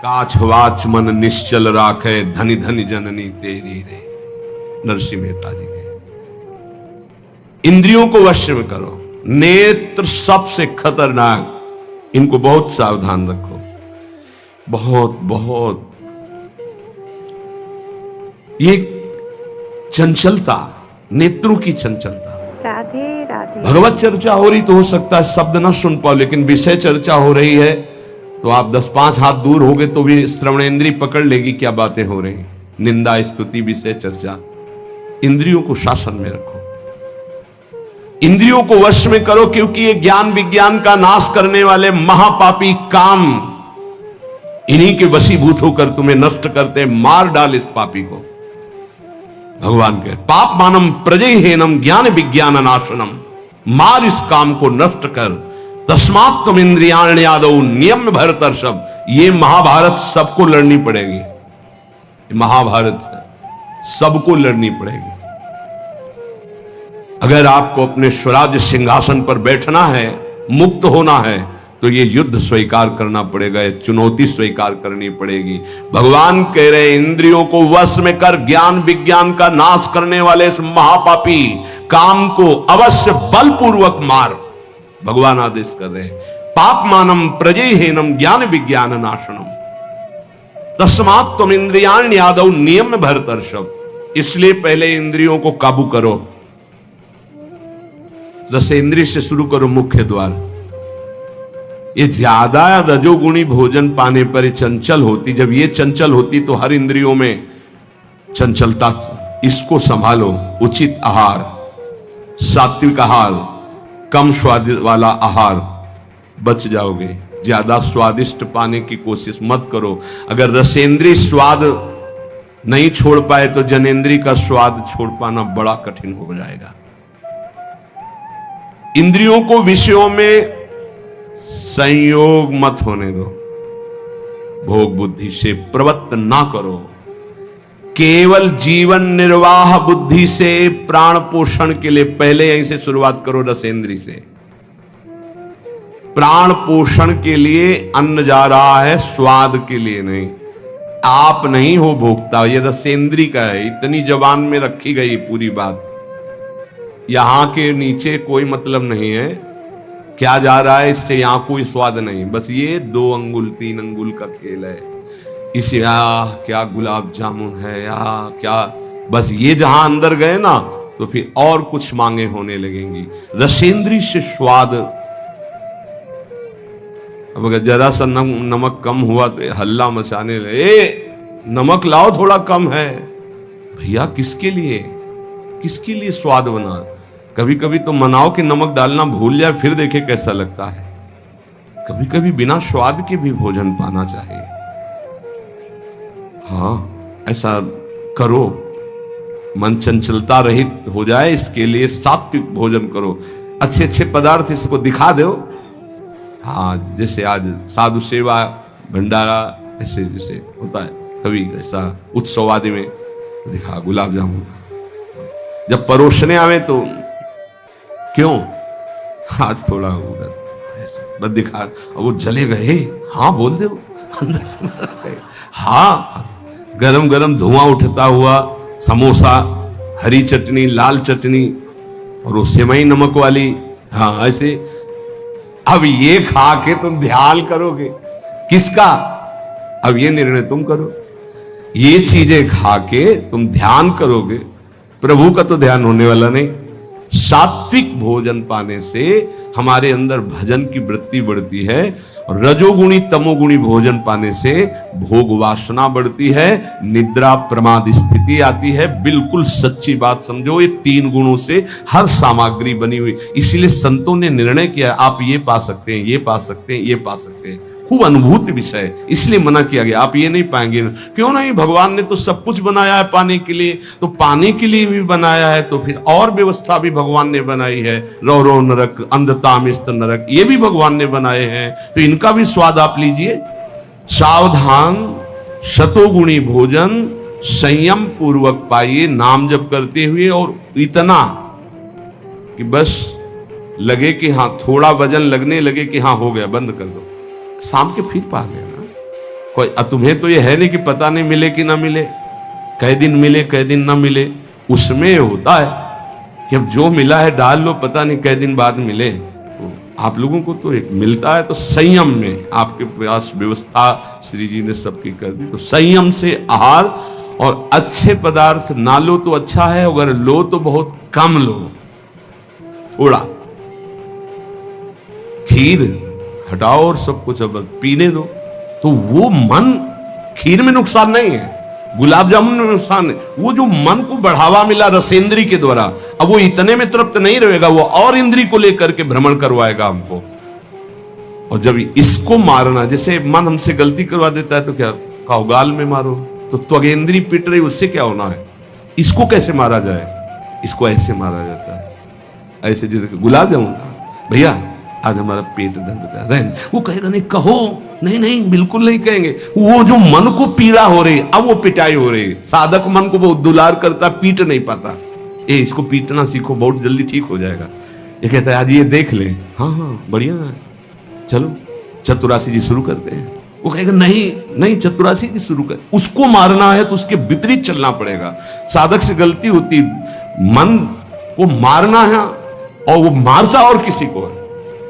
काछ वाच मन निश्चल राखे, धनी धनी जननी तेरी रे। नरसिंह मेहता जी के। इंद्रियों को वश में करो। नेत्र सबसे खतरनाक, इनको बहुत सावधान रखो। बहुत बहुत ये चंचलता, नेत्रों की चंचलता। राधे राधे। भगवत चर्चा हो रही तो हो सकता है शब्द ना सुन पाओ, लेकिन विषय चर्चा हो रही है तो आप 10-5 हाथ दूर होगे तो भी श्रवणेंद्रिय पकड़ लेगी क्या बातें हो रही। निंदा, स्तुति, विषय चर्चा। इंद्रियों को शासन में रखो, इंद्रियों को वश में करो, क्योंकि ये ज्ञान विज्ञान का नाश करने वाले महापापी काम इन्हीं के वशीभूत होकर तुम्हें नष्ट करते। मार डाल इस पापी को। भगवान के पाप मानम प्रजयहीनम ज्ञान विज्ञान नाशनम, मार इस काम को नष्ट कर। तस्मात् तुम इंद्रियाण यादव नियम भरतर्षभ। ये महाभारत सबको लड़नी पड़ेगी, ये महाभारत सबको लड़नी पड़ेगी। अगर आपको अपने स्वराज्य सिंहासन पर बैठना है, मुक्त होना है, तो ये युद्ध स्वीकार करना पड़ेगा, ये चुनौती स्वीकार करनी पड़ेगी। भगवान कह रहे इंद्रियों को वश में कर, ज्ञान विज्ञान का नाश करने वाले इस महापापी काम को अवश्य बलपूर्वक मार। भगवान आदेश कर रहे पाप मानम प्रजयहीनम ज्ञान विज्ञान नाशनम, तस्मात् तुम इंद्रियाण यादव नियम भरतर्षभ। इसलिए पहले इंद्रियों को काबू करो। रसेंद्रिय से शुरू करो, मुख्य द्वार। ये ज्यादा रजोगुणी भोजन पाने पर चंचल होती। जब ये चंचल होती तो हर इंद्रियों में चंचलता। इसको संभालो। उचित आहार, सात्विक आहार, कम स्वाद वाला आहार, बच जाओगे। ज्यादा स्वादिष्ट पाने की कोशिश मत करो। अगर रसेंद्रिय स्वाद नहीं छोड़ पाए तो जनेंद्रिय का स्वाद छोड़ पाना बड़ा कठिन हो जाएगा। इंद्रियों को विषयों में संयोग मत होने दो। भोग बुद्धि से प्रवृत्त ना करो। केवल जीवन निर्वाह बुद्धि से प्राण पोषण के लिए पहले यहीं से शुरुआत करो। रसेंद्रिय से प्राण पोषण के लिए अन्न जा रहा है, स्वाद के लिए नहीं। आप नहीं हो भोक्ता, ये रसेंद्रिय का है। इतनी जबान में रखी गई पूरी बात। यहां के नीचे कोई मतलब नहीं है क्या जा रहा है, इससे यहां कोई स्वाद नहीं। बस ये 2 अंगुल 3 अंगुल का खेल है। इसे क्या गुलाब जामुन है या क्या, बस ये जहां अंदर गए ना तो फिर और कुछ मांगे होने लगेंगी। रसेंद्रिय से स्वाद। अब अगर जरा सा नमक कम हुआ तो हल्ला मचाने लगे, नमक लाओ थोड़ा कम है। भैया किसके लिए स्वाद बना। कभी कभी तो मनाओ कि नमक डालना भूल जाए, फिर देखे कैसा लगता है। कभी कभी बिना स्वाद के भी भोजन पाना चाहिए। हाँ, ऐसा करो। मन चंचलता रहित हो जाए, इसके लिए सात्विक भोजन करो। अच्छे अच्छे पदार्थ इसको दिखा दो। हाँ, जैसे आज साधु सेवा भंडारा ऐसे जैसे होता है, कभी ऐसा उत्सव आदि में दिखा गुलाब जामुन। जब परोसने आवे तो क्यों आज थोड़ा उधर ऐसे बस दिखा, और वो चले गए। हाँ बोल दे अंदर से। हाँ, गरम गरम धुआं उठता हुआ समोसा, हरी चटनी, लाल चटनी और वो सेवई नमक वाली। हाँ ऐसे। अब ये खा के तुम ध्यान करोगे किसका? अब ये निर्णय तुम करो। ये चीजें खा के तुम ध्यान करोगे, प्रभु का तो ध्यान होने वाला नहीं। सात्विक भोजन पाने से हमारे अंदर भजन की वृत्ति बढ़ती है, और रजोगुणी तमोगुणी भोजन पाने से भोग वासना बढ़ती है, निद्रा प्रमाद स्थिति आती है। बिल्कुल सच्ची बात समझो, ये 3 गुणों से हर सामग्री बनी हुई। इसीलिए संतों ने निर्णय किया आप ये पा सकते हैं, ये पा सकते हैं, ये पा सकते हैं। खूब अनुभूति विषय, इसलिए मना किया गया। आप ये नहीं पाएंगे। क्यों नहीं? भगवान ने तो सब कुछ बनाया है पाने के लिए, तो पाने के लिए भी बनाया है, तो फिर और व्यवस्था भी भगवान ने बनाई है। रौरो नरक, अंधतामिस्त नरक, ये भी भगवान ने बनाए हैं, तो इनका भी स्वाद आप लीजिए। सावधान, शतोगुणी भोजन संयम पूर्वक पाइए, नाम जप करते हुए, और इतना कि बस लगे कि हाँ, थोड़ा वजन लगने लगे कि हाँ हो गया, बंद कर दो। शाम के फिर पा लेना। कोई तुम्हें तो ये है नहीं कि पता नहीं मिले कि ना मिले, कै दिन मिले कै दिन ना मिले। उसमें होता है कि अब जो मिला है डाल लो, पता नहीं कै दिन बाद मिले। तो आप लोगों को तो एक मिलता है तो संयम में, आपके पास व्यवस्था श्री जी ने सबकी कर दी, तो संयम से आहार, और अच्छे पदार्थ ना लो तो अच्छा है, अगर लो तो बहुत कम लो, थोड़ा। खीर हटाओ और सब कुछ अब पीने दो, तो वो मन, खीर में नुकसान नहीं है, गुलाब जामुन में नुकसान है, वो जो मन को बढ़ावा मिला रसेंद्री के द्वारा, अब वो इतने में तृप्त नहीं रहेगा, वो और इंद्री को लेकर के भ्रमण करवाएगा हमको। और जब इसको मारना, जैसे मन हमसे गलती करवा देता है तो क्या कहो गाल में मारो, तो त्वगेंद्री पिट रही, उससे क्या होना है। इसको कैसे मारा जाए, इसको ऐसे मारा जाता है, ऐसे जैसे गुलाब जामुन, भैया आज हमारा पेट दर्द कर रहा है, वो कहेगा नहीं, कहो नहीं नहीं बिल्कुल नहीं कहेंगे। वो जो मन को पीड़ा हो रही, अब वो पिटाई हो रही, साधक मन को बहुत दुलार करता, पीट नहीं पाता। इसको पीटना सीखो, बहुत जल्दी ठीक हो जाएगा। ये कहता है आज ये देख ले, हाँ हाँ बढ़िया है, चलो चतुरासी जी शुरू करते हैं। वो कहेगा नहीं नहीं चतुरासी जी शुरू कर। उसको मारना है तो उसके विपरीत चलना पड़ेगा। साधक से गलती होती, मन को मारना है और वो मारता और किसी को है।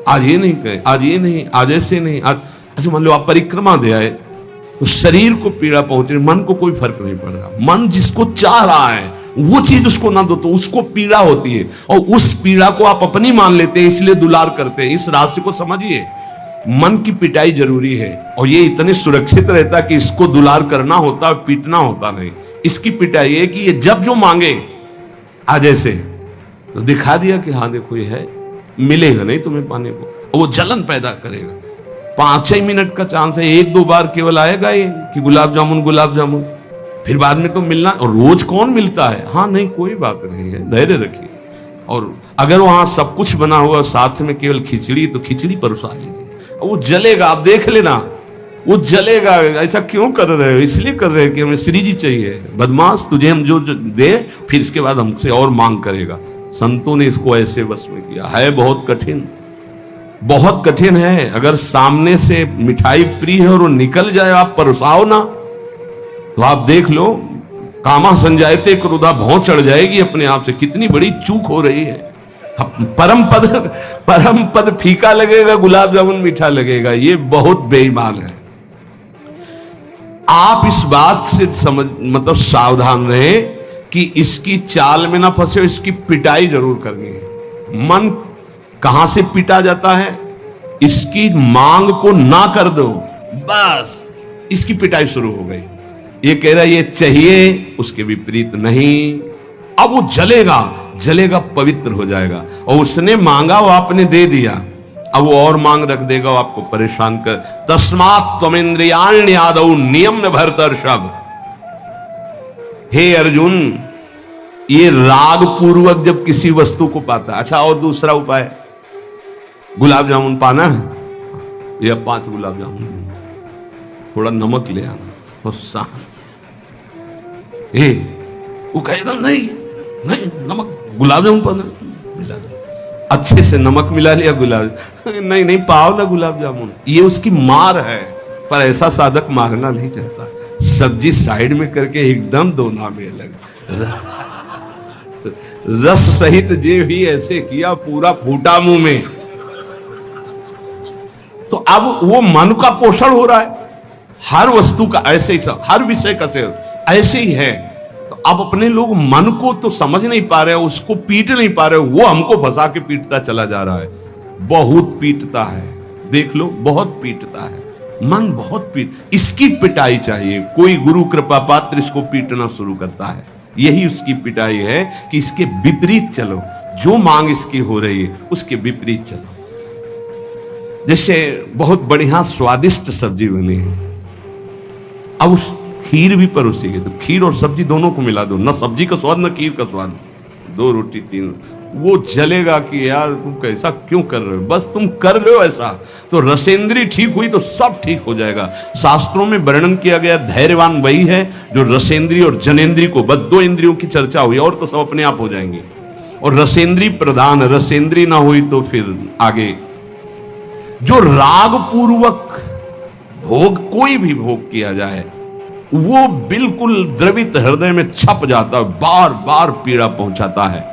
आज ये नहीं कहे, आज ये नहीं, आज ऐसे नहीं, आज अच्छा मान लो आप परिक्रमा दे आए तो शरीर को पीड़ा पहुंच रही, मन को कोई फर्क नहीं पड़ रहा। मन जिसको चाह रहा है वो चीज उसको ना दो तो उसको पीड़ा होती है, और उस पीड़ा को आप अपनी मान लेते हैं, इसलिए दुलार करते हैं। इस राशि को समझिए, मन की पिटाई जरूरी है, और ये इतने सुरक्षित रहता कि इसको दुलार करना होता, पीटना होता नहीं। इसकी पिटाई है कि ये जब जो मांगे आज ऐसे, तो दिखा दिया कि हाँ देखो ये है, मिलेगा नहीं तुम्हें पाने को, और वो जलन पैदा करेगा। 5 मिनट का चांस है, 1-2 बार केवल आएगा ये कि गुलाब जामुन गुलाब जामुन, फिर बाद में तो मिलना। और रोज कौन मिलता है, हाँ नहीं कोई बात नहीं है, धैर्य रखिए। और अगर वहां सब कुछ बना हुआ साथ में केवल खिचड़ी, तो खिचड़ी परोसा लीजिए, वो जलेगा, आप देख लेना वो जलेगा। ऐसा क्यों कर रहे हो, इसलिए कर रहे हैं कि हमें श्री जी चाहिए। बदमाश, तुझे हम जो दे, फिर इसके बाद हमसे और मांग करेगा। संतों ने इसको ऐसे बस में किया है। बहुत कठिन, बहुत कठिन है। अगर सामने से मिठाई प्रिय है और वो निकल जाए, आप परोसाओ ना, तो आप देख लो कामा संजायते क्रोधा, भौं चढ़ जाएगी अपने आप से। कितनी बड़ी चूक हो रही है। परम पद फीका लगेगा, गुलाब जामुन मीठा लगेगा, ये बहुत बेईमान है। आप इस बात से समझ, मतलब सावधान रहे कि इसकी चाल में ना फंसे, इसकी पिटाई जरूर करनी है। मन कहां से पीटा जाता है, इसकी मांग को ना कर दो, बस इसकी पिटाई शुरू हो गई। ये कह रहा है ये चाहिए, उसके विपरीत नहीं। अब वो जलेगा, जलेगा, पवित्र हो जाएगा। और उसने मांगा, वो आपने दे दिया, अब वो और मांग रख देगा, वो आपको परेशान कर। तस्मात् त्वमिन्द्रियाण्य आदौ नियम्य भरतर्षभ। हे अर्जुन, ये राग पूर्वक जब किसी वस्तु को पाता। अच्छा, और दूसरा उपाय, गुलाब जामुन पाना है, या 5 गुलाब जामुन, थोड़ा नमक ले आना और वो कहेगा नहीं नहीं नमक, गुलाब जामुन पाना, मिला लिया, अच्छे से नमक मिला लिया, गुलाब नहीं नहीं पाओ ना गुलाब जामुन। ये उसकी मार है, पर ऐसा साधक मारना नहीं चाहता। सब्जी साइड में करके एकदम दोना में लग, रस सहित जे भी ऐसे किया, पूरा फूटा मुंह में। तो अब वो मन का पोषण हो रहा है। हर वस्तु का ऐसे ही, हर विषय का से ऐसे ही है। तो अब अपने लोग मन को तो समझ नहीं पा रहे, उसको पीट नहीं पा रहे, वो हमको फंसा के पीटता चला जा रहा है। बहुत पीटता है, देख लो, बहुत पीटता है मन, बहुत पीट। इसकी पिटाई चाहिए। कोई गुरु कृपा पात्र इसको पीटना शुरू करता है, यही उसकी पिटाई है कि इसके विपरीत चलो, जो मांग इसकी हो रही है उसके विपरीत चलो। जैसे बहुत बढ़िया स्वादिष्ट सब्जी बनी है, अब उस खीर भी परोसी गई, तो खीर और सब्जी दोनों को मिला दो, ना सब्जी का स्वाद ना खीर का स्वाद, 2 रोटी 3, वो जलेगा कि यार तुम कैसा क्यों कर रहे हो। बस तुम कर लो ऐसा, तो रसेंद्री ठीक हुई तो सब ठीक हो जाएगा। शास्त्रों में वर्णन किया गया धैर्यवान वही है जो रसेंद्री और जनेंद्री को, बस 2 इंद्रियों की चर्चा हुई, और तो सब अपने आप हो जाएंगे। और रसेंद्री प्रधान, रसेंद्री ना हुई तो फिर आगे। जो राग पूर्वक भोग, कोई भी भोग किया जाए, वो बिल्कुल द्रवित हृदय में छप जाता है, बार बार पीड़ा पहुंचाता है,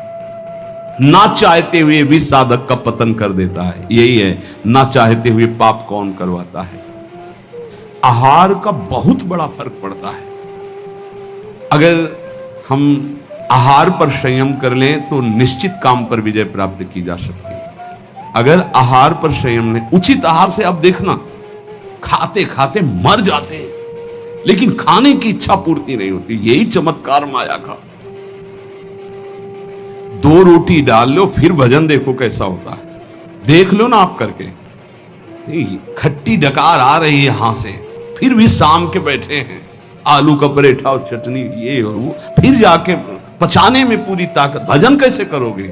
ना चाहते हुए भी साधक का पतन कर देता है। यही है, ना चाहते हुए पाप कौन करवाता है। आहार का बहुत बड़ा फर्क पड़ता है। अगर हम आहार पर संयम कर लें तो निश्चित काम पर विजय प्राप्त की जा सकती है। अगर आहार पर संयम नहीं, उचित आहार से आप देखना, खाते खाते मर जाते हैं, लेकिन खाने की इच्छा पूर्ति नहीं होती। यही चमत्कार माया का। 2 रोटी डाल लो, फिर भजन देखो कैसा होता है, देख लो ना आप करके। नहीं, खट्टी डकार आ रही है यहां से, फिर भी शाम के बैठे हैं, आलू का पराठा और चटनी ये और वो, फिर जाके पचाने में पूरी ताकत। भजन कैसे करोगे?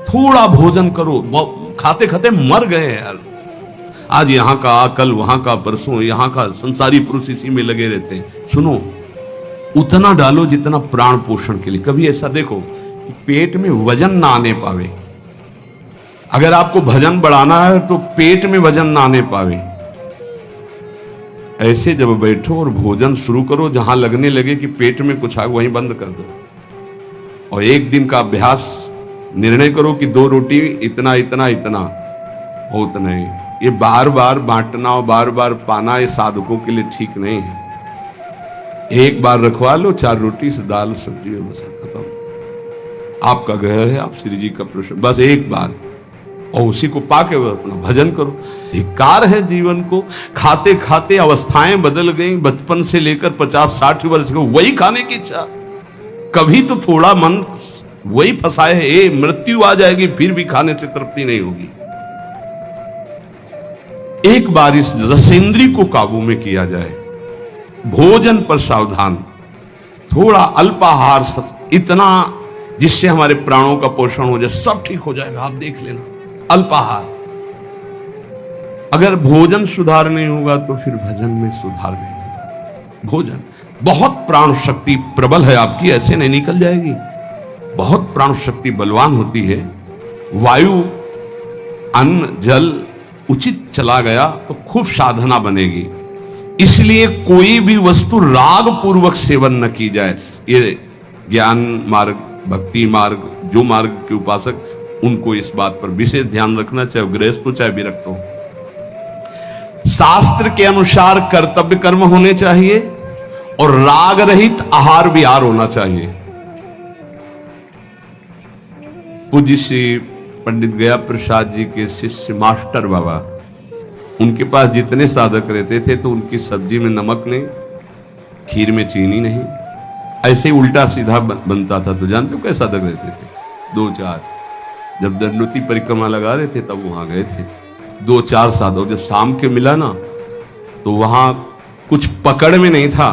थोड़ा भोजन करो, खाते खाते मर गए यार। आज यहां का, कल वहां का, परसों यहां का, संसारी पुरुष इसी में लगे रहते हैं। सुनो, उतना डालो जितना प्राण पोषण के लिए। कभी ऐसा देखो कि पेट में वजन ना आने पावे। अगर आपको भजन बढ़ाना है तो पेट में वजन ना आने पावे। ऐसे जब बैठो और भोजन शुरू करो, जहां लगने लगे कि पेट में कुछ आ, वहीं बंद कर दो। और एक दिन का अभ्यास, निर्णय करो कि 2 रोटी इतना इतना इतना, बहुत नहीं। ये बार बार बांटना और बार बार पाना, ये साधकों के लिए ठीक नहीं है। एक बार रखवा लो 4 रोटी से दाल सब्जी और बस खत्म। आपका घर है, आप श्री जी का प्रश्न, बस एक बार, और उसी को पाके अपना भजन करो। धिक्कार है जीवन को। खाते खाते अवस्थाएं बदल गई, बचपन से लेकर 50-60 वर्ष को वही खाने की इच्छा। कभी तो थोड़ा मन वही फंसाए है, मृत्यु आ जाएगी फिर भी खाने से तृप्ति नहीं होगी। एक बार इस रसेंद्री को काबू में किया जाए। भोजन पर सावधान, थोड़ा अल्पाहार, इतना जिससे हमारे प्राणों का पोषण हो जाए, सब ठीक हो जाएगा। आप देख लेना, अल्पाहार। अगर भोजन सुधार नहीं होगा तो फिर भजन में सुधार नहीं होगा। भोजन बहुत प्राण शक्ति प्रबल है आपकी, ऐसे नहीं निकल जाएगी। बहुत प्राण शक्ति बलवान होती है। वायु, अन्न, जल उचित चला गया तो खूब साधना बनेगी। इसलिए कोई भी वस्तु राग पूर्वक सेवन न की जाए। ये ज्ञान मार्ग, भक्ति मार्ग, जो मार्ग के उपासक, उनको इस बात पर विशेष ध्यान रखना, चाहे गृहस्थ हो चाहे विरक्त हो। शास्त्र के अनुसार कर्तव्य कर्म होने चाहिए और राग रहित आहार विहार होना चाहिए। पूज्य श्री पंडित गया प्रसाद जी के शिष्य मास्टर बाबा, उनके पास जितने साधक रहते थे तो उनकी सब्जी में नमक नहीं, खीर में चीनी नहीं, ऐसे ही उल्टा सीधा बनता था। तो जानते हो कैसे साधक रहते थे? 2-4, जब दंडोती परिक्रमा लगा रहे थे तब वहां गए थे 2-4 साधक। जब शाम के मिला ना तो वहां कुछ पकड़ में नहीं था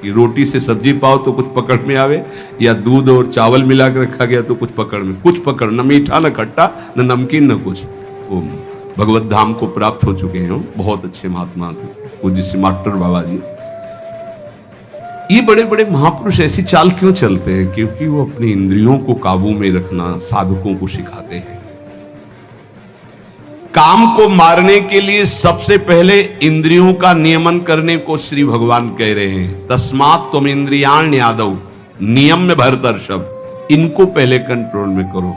कि रोटी से सब्जी पाओ तो कुछ पकड़ में आवे, या दूध और चावल मिला के रखा गया तो कुछ पकड़ में, कुछ पकड़, न मीठा न खट्टा न नमकीन न कुछ। वो भगवत धाम को प्राप्त हो चुके हैं, बहुत अच्छे महात्मा पूज्य श्री मास्टर बाबा जी। ये बड़े बड़े महापुरुष ऐसी चाल क्यों चलते हैं? क्योंकि वो अपनी इंद्रियों को काबू में रखना साधकों को सिखाते हैं। काम को मारने के लिए सबसे पहले इंद्रियों का नियमन करने को श्री भगवान कह रहे हैं। तस्मात् त्वम इंद्रियाण्य आदौ नियम में भरतर्षभ, इनको पहले कंट्रोल में करो।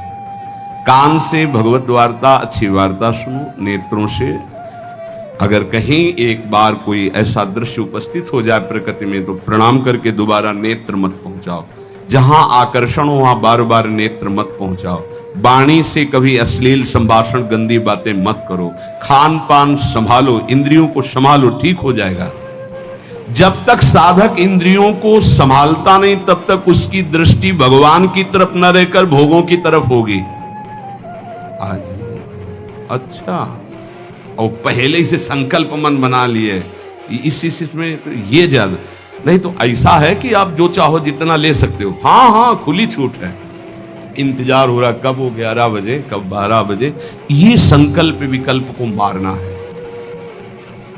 कान से भगवत वार्ता, अच्छी वार्ता सुनो। नेत्रों से अगर कहीं एक बार कोई ऐसा दृश्य उपस्थित हो जाए प्रकृति में तो प्रणाम करके दोबारा नेत्र मत पहुंचाओ। जहां आकर्षण हो वहां बार बार नेत्र मत पहुंचाओ। वाणी से कभी अश्लील संभाषण, गंदी बातें मत करो। खान पान संभालो, इंद्रियों को संभालो, ठीक हो जाएगा। जब तक साधक इंद्रियों को संभालता नहीं तब तक उसकी दृष्टि भगवान की तरफ न रहकर भोगों की तरफ होगी। आज अच्छा, और पहले से संकल्प मन बना लिए इस में तो ये ज्यादा नहीं तो ऐसा है कि आप जो चाहो जितना ले सकते हो। हाँ हाँ, खुली छूट है। इंतजार हो रहा कब हो 11 बजे, कब 12 बजे, ये संकल्प विकल्प को मारना है।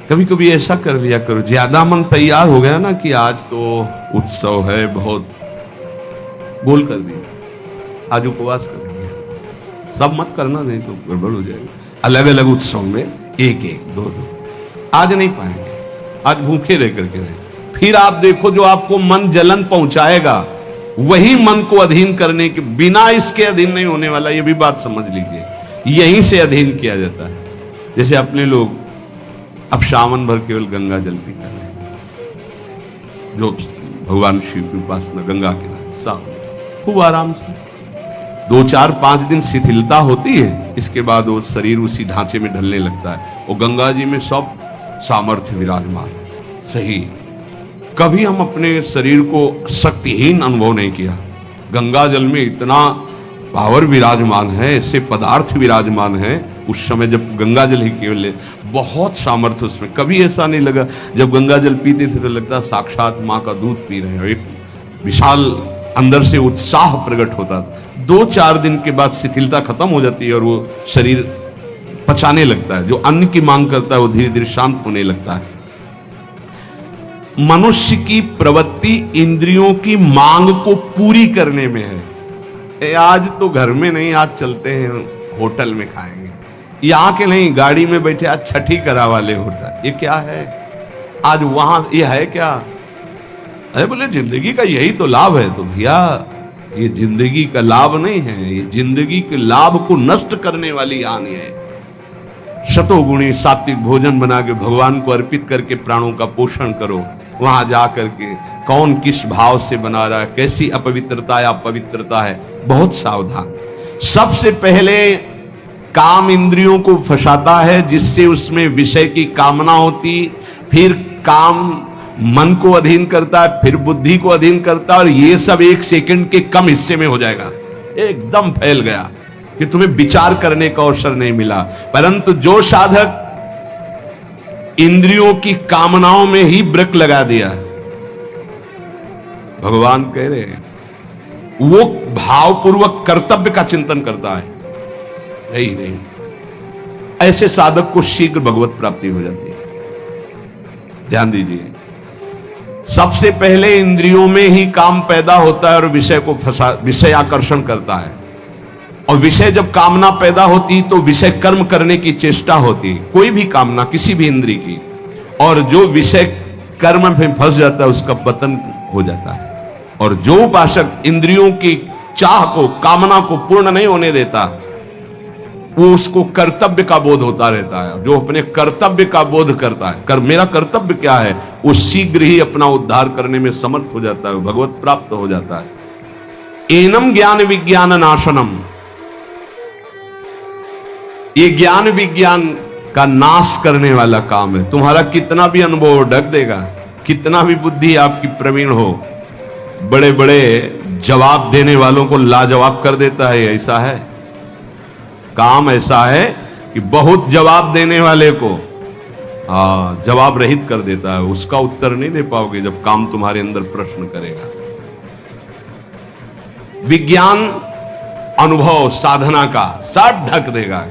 कभी कभी ऐसा कर लिया करो, ज्यादा मन तैयार हो गया ना कि आज तो उत्सव है बहुत, बोल कर दिया आज उपवास करेंगे। सब मत करना, नहीं तो गड़बड़ हो जाएगी। अलग अलग उत्सव में 1-1, 2-2 आज नहीं पाएंगे। आज भूखे रह करके रहे। फिर आप देखो जो आपको मन जलन पहुंचाएगा वही मन को अधीन करने के बिना इसके अधीन नहीं होने वाला, ये भी बात समझ लीजिए। यहीं से अधीन किया जाता है। जैसे अपने लोग अब सावन भर केवल गंगा जल पी कर रहे हैं, जो भगवान शिव की उपासना गंगा किनारे सावन खूब आराम से 2 4 5 दिन शिथिलता होती है, इसके बाद वो शरीर उसी ढांचे में ढलने लगता है। वो गंगा जी में सब सामर्थ्य विराजमान है। सही, कभी हम अपने शरीर को शक्तिहीन अनुभव नहीं किया। गंगा जल में इतना पावर विराजमान है, ऐसे पदार्थ विराजमान है। उस समय जब गंगा जल ही केवल बहुत सामर्थ्य उसमें, कभी ऐसा नहीं लगा। जब गंगा जल पीते थे तो लगता साक्षात माँ का दूध पी रहे हैं। एक विशाल अंदर से उत्साह प्रकट होता था। 2 4 दिन के बाद शिथिलता खत्म हो जाती है और वो शरीर पचाने लगता है। जो अन्न की मांग करता है वो धीरे धीरे शांत होने लगता है। मनुष्य की प्रवृत्ति इंद्रियों की मांग को पूरी करने में है। आज तो घर में नहीं, आज चलते हैं होटल में खाएंगे, यहाँ के नहीं, गाड़ी में बैठे आज छठी करा वाले होटल। ये क्या है आज वहां, ये है क्या? अरे बोले जिंदगी का यही तो लाभ है। तो भैया ये जिंदगी का लाभ नहीं है, ये जिंदगी के लाभ को नष्ट करने वाली हानि है। शतोगुणी सात्विक भोजन बना के भगवान को अर्पित करके प्राणों का पोषण करो। वहां जा करके कौन किस भाव से बना रहा है, कैसी अपवित्रता या पवित्रता है, बहुत सावधान। सबसे पहले काम इंद्रियों को फंसाता है, जिससे उसमें विषय की कामना होती, फिर काम मन को अधीन करता है, फिर बुद्धि को अधीन करता है, और ये सब 1 सेकंड के कम हिस्से में हो जाएगा। एकदम फैल गया कि तुम्हें विचार करने का अवसर नहीं मिला। परंतु जो साधक इंद्रियों की कामनाओं में ही ब्रेक लगा दिया, भगवान कह रहे हैं वो भावपूर्वक कर्तव्य का चिंतन करता है, नहीं, ऐसे साधक को शीघ्र भगवत प्राप्ति हो जाती है। ध्यान दीजिए, सबसे पहले इंद्रियों में ही काम पैदा होता है और विषय आकर्षण करता है। और विषय जब कामना पैदा होती तो विषय कर्म करने की चेष्टा होती, कोई भी कामना किसी भी इंद्रिय की, और जो विषय कर्म में फंस जाता है उसका पतन हो जाता है। और जो उपासक इंद्रियों की चाह को, कामना को पूर्ण नहीं होने देता, वो उसको कर्तव्य का बोध होता रहता है। जो अपने कर्तव्य का बोध करता है, मेरा कर्तव्य क्या है, वो शीघ्र ही अपना उद्धार करने में समर्थ हो जाता है, भगवत प्राप्त हो जाता है। एनम ज्ञान विज्ञान नाशनम, ये ज्ञान विज्ञान का नाश करने वाला काम है। तुम्हारा कितना भी अनुभव ढक देगा, कितना भी बुद्धि आपकी प्रवीण हो, बड़े बड़े जवाब देने वालों को लाजवाब कर देता है। ऐसा है, काम ऐसा है कि बहुत जवाब देने वाले को जवाब रहित कर देता है। उसका उत्तर नहीं दे पाओगे जब काम तुम्हारे अंदर प्रश्न करेगा। विज्ञान अनुभव साधना का सब ढक देगा।